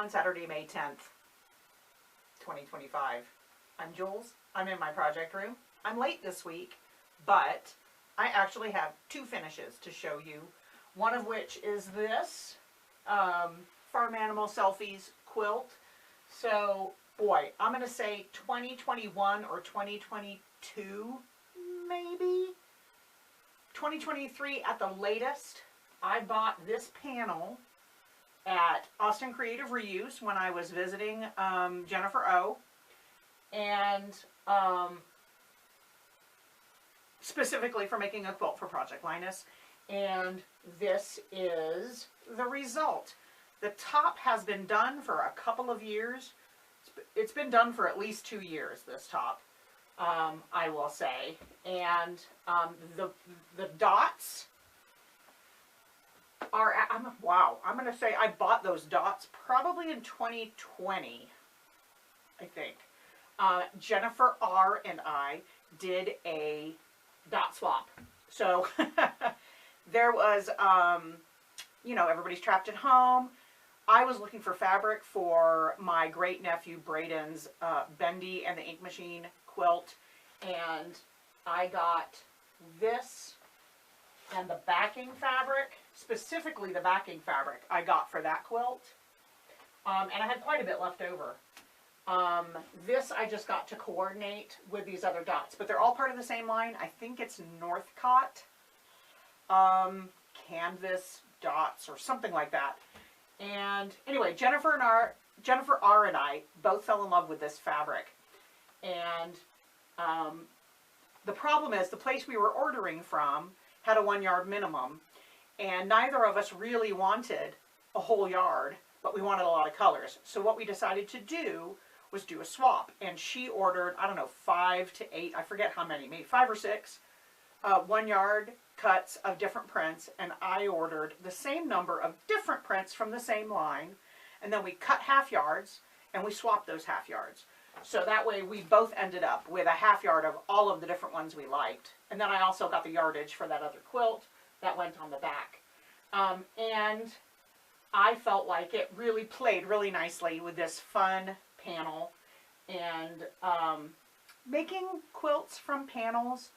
on Saturday, May 10th, 2025. I'm Jules. I'm in my project room. I'm late this week, but I actually have two finishes to show you. One of which is this Farm Animal Selfies quilt. So, boy, I'm going to say 2021 or 2022, maybe. 2023 at the latest. I bought this panel at Austin Creative Reuse when I was visiting Jennifer O. And specifically for making a quilt for Project Linus. And this is the result. The top has been done for a couple of years. It's been done for at least 2 years, this top, I will say. And the dots are, wow, I'm going to say I bought those dots probably in 2020, I think. Jennifer R. and I did a dot swap. So there was, you know, everybody's trapped at home. I was looking for fabric for my great nephew Braden's Bendy and the Ink Machine quilt, and I got this and the backing fabric, specifically the backing fabric I got for that quilt, and I had quite a bit left over. This I just got to coordinate with these other dots, but they're all part of the same line. I think it's Northcott canvas dots or something like that. And anyway, Jennifer R. and I both fell in love with this fabric. And the problem is the place we were ordering from had a 1 yard minimum, and neither of us really wanted a whole yard, but we wanted a lot of colors. So what we decided to do was do a swap, and she ordered, I don't know, 5 to 8, I forget how many, maybe 5 or 6 1 yard cuts of different prints, and I ordered the same number of different prints from the same line, and then we cut half yards and we swapped those half yards. So that way we both ended up with a half yard of all of the different ones we liked. And then I also got the yardage for that other quilt that went on the back. And I felt like it really played really nicely with this fun panel. And making quilts from panels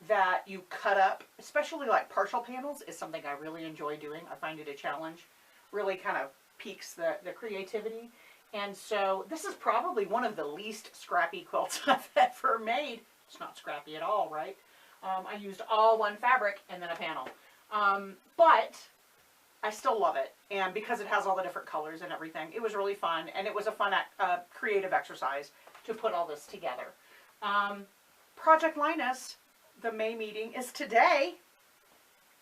that you cut up, especially like partial panels, is something I really enjoy doing. I find it a challenge. Really kind of piques the creativity. And so this is probably one of the least scrappy quilts I've ever made. It's not scrappy at all, right? I used all one fabric and then a panel. But I still love it. And because it has all the different colors and everything, it was really fun. And it was a fun creative exercise to put all this together. Project Linus, the May meeting, is today.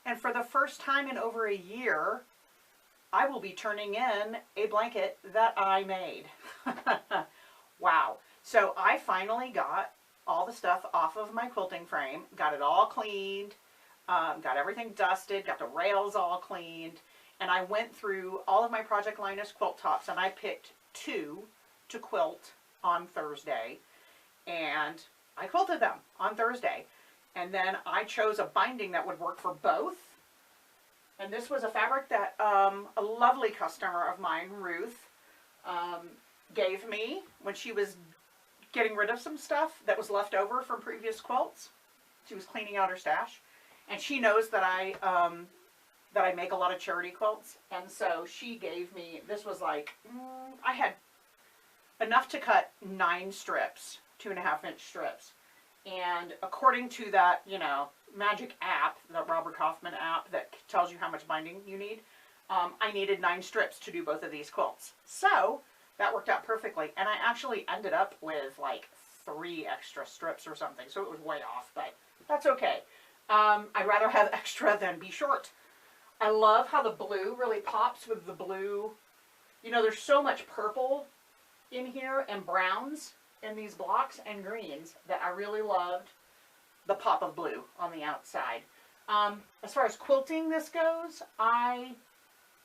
And for the first time in over a year, I will be turning in a blanket that I made. Wow. So I finally got all the stuff off of my quilting frame, got it all cleaned, got everything dusted, got the rails all cleaned, and I went through all of my Project Linus quilt tops, and I picked 2 to quilt on Thursday, and I quilted them on Thursday. And then I chose a binding that would work for both. And this was a fabric that a lovely customer of mine, Ruth, gave me when she was getting rid of some stuff that was left over from previous quilts. She was cleaning out her stash. And she knows that I make a lot of charity quilts. And so she gave me, this was like, I had enough to cut 9 strips, 2.5-inch strips. And according to that, you know, magic app, the Robert Kaufman app that tells you how much binding you need, I needed 9 strips to do both of these quilts. So that worked out perfectly. And I actually ended up with like 3 extra strips or something. So it was way off, but that's okay. I'd rather have extra than be short. I love how the blue really pops with the blue. You know, there's so much purple in here and browns in these blocks and greens that I really loved the pop of blue on the outside. As far as quilting this goes, I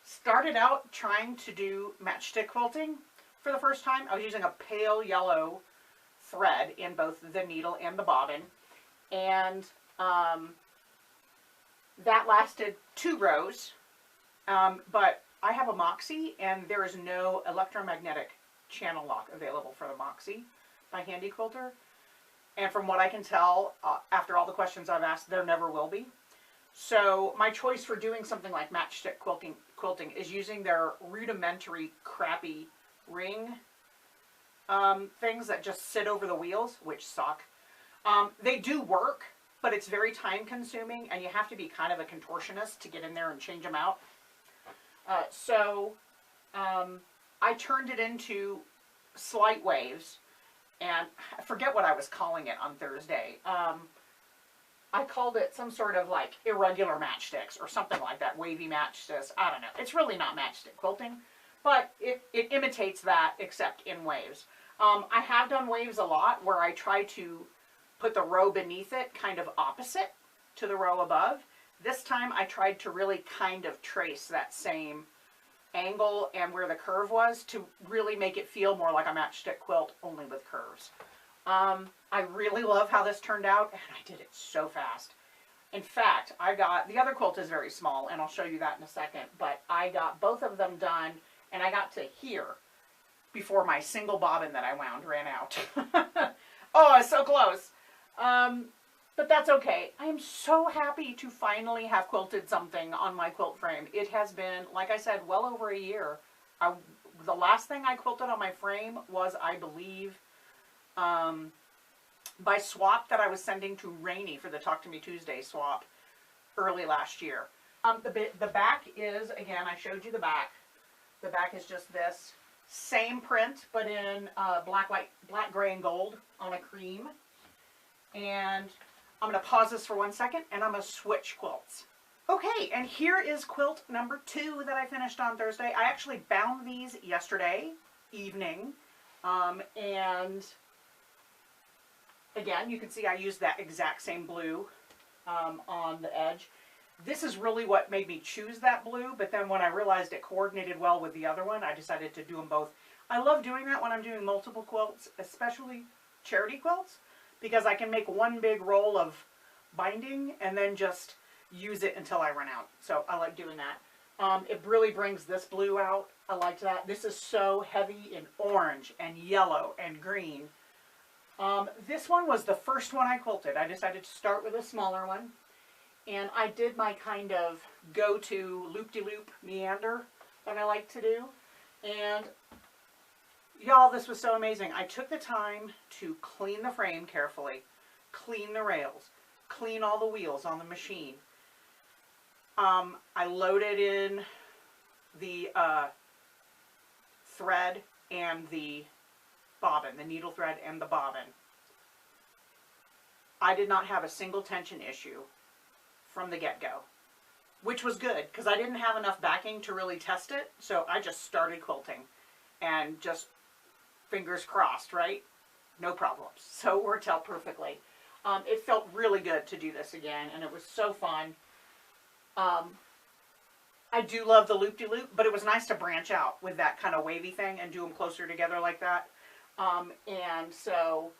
started out trying to do matchstick quilting for the first time. I was using a pale yellow thread in both the needle and the bobbin, and that lasted 2 rows, but I have a Moxie, and there is no electromagnetic channel lock available for the Moxie by Handy Quilter. And from what I can tell, after all the questions I've asked, there never will be. So my choice for doing something like matchstick quilting is using their rudimentary crappy ring things that just sit over the wheels, which suck. They do work, but it's very time consuming, and you have to be kind of a contortionist to get in there and change them out. I turned it into slight waves, and I forget what I was calling it on Thursday. I called it some sort of like irregular matchsticks or something like that, wavy matchsticks. I don't know. It's really not matchstick quilting, but it imitates that except in waves. I have done waves a lot where I try to put the row beneath it kind of opposite to the row above. This time I tried to really kind of trace that same angle and where the curve was to really make it feel more like a matchstick quilt, only with curves. I really love how this turned out, and I did it so fast. In fact, I got, the other quilt is very small, and I'll show you that in a second, but I got both of them done, and I got to here before my single bobbin that I wound ran out. Oh, it's so close. But that's okay. I am so happy to finally have quilted something on my quilt frame. It has been, like I said, well over a year. The last thing I quilted on my frame was, I believe, by swap that I was sending to Rainey for the Talk to Me Tuesday swap early last year. The back is, again, I showed you the back. The back is just this same print, but in black, gray, and gold on a cream. And I'm going to pause this for 1 second, and I'm going to switch quilts. Okay, and here is quilt number 2 that I finished on Thursday. I actually bound these yesterday evening, and again, you can see I used that exact same blue on the edge. This is really what made me choose that blue, but then when I realized it coordinated well with the other one, I decided to do them both. I love doing that when I'm doing multiple quilts, especially charity quilts, because I can make one big roll of binding and then just use it until I run out. So I like doing that. It really brings this blue out. I liked that. This is so heavy in orange and yellow and green. This one was the first one I quilted. I decided to start with a smaller one. And I did my kind of go-to loop-de-loop meander that I like to do. And y'all, this was so amazing. I took the time to clean the frame carefully, clean the rails, clean all the wheels on the machine. I loaded in the thread and the bobbin, the needle thread and the bobbin. I did not have a single tension issue from the get-go, which was good because I didn't have enough backing to really test it, so I just started quilting and just fingers crossed, right? No problems. So it worked out perfectly. It felt really good to do this again, and it was so fun. I do love the loop-de-loop, but it was nice to branch out with that kind of wavy thing and do them closer together like that. And so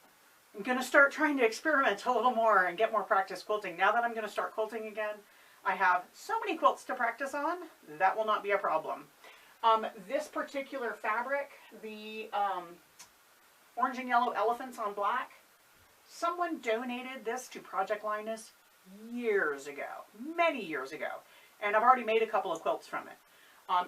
I'm going to start trying to experiment a little more and get more practice quilting. Now that I'm going to start quilting again, I have so many quilts to practice on, that will not be a problem. This particular fabric, the orange and yellow elephants on black, someone donated this to Project Linus years ago, many years ago, and I've already made a couple of quilts from it.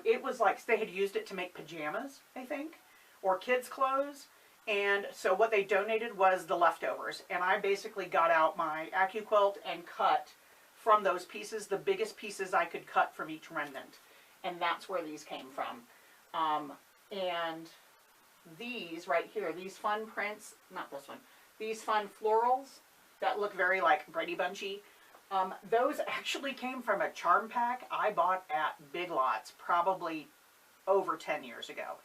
It was like they had used it to make pajamas, I think, or kids' clothes. And so what they donated was the leftovers, and I basically got out my AccuQuilt and cut from those pieces the biggest pieces I could cut from each remnant, and that's where these came from. And these right here, these fun prints, not this one, these fun florals that look very like Brady Bunchy, those actually came from a charm pack I bought at Big Lots probably over 10 years ago.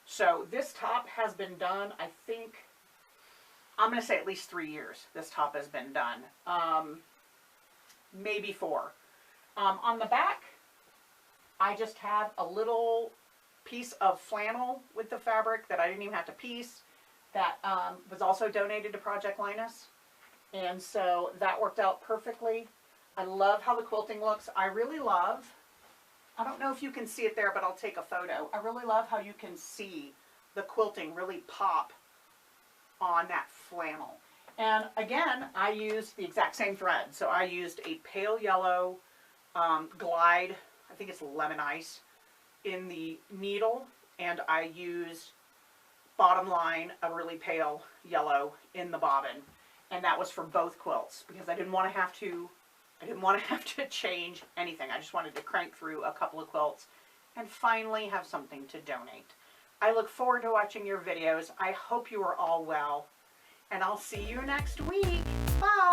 So this top has been done, I think, I'm going to say at least 3 years this top has been done. Maybe 4. On the back, I just have a little piece of flannel with the fabric that I didn't even have to piece that was also donated to Project Linus. And so that worked out perfectly. I love how the quilting looks. I really love I don't know if you can see it there, but I'll take a photo. I really love how you can see the quilting really pop on that flannel. And again, I used the exact same thread. So I used a pale yellow glide, I think it's lemon ice, in the needle, and I used bottom line a really pale yellow in the bobbin, and that was for both quilts because I didn't want to have to change anything. I just wanted to crank through a couple of quilts and finally have something to donate. I look forward to watching your videos. I hope you are all well, and I'll see you next week. Bye!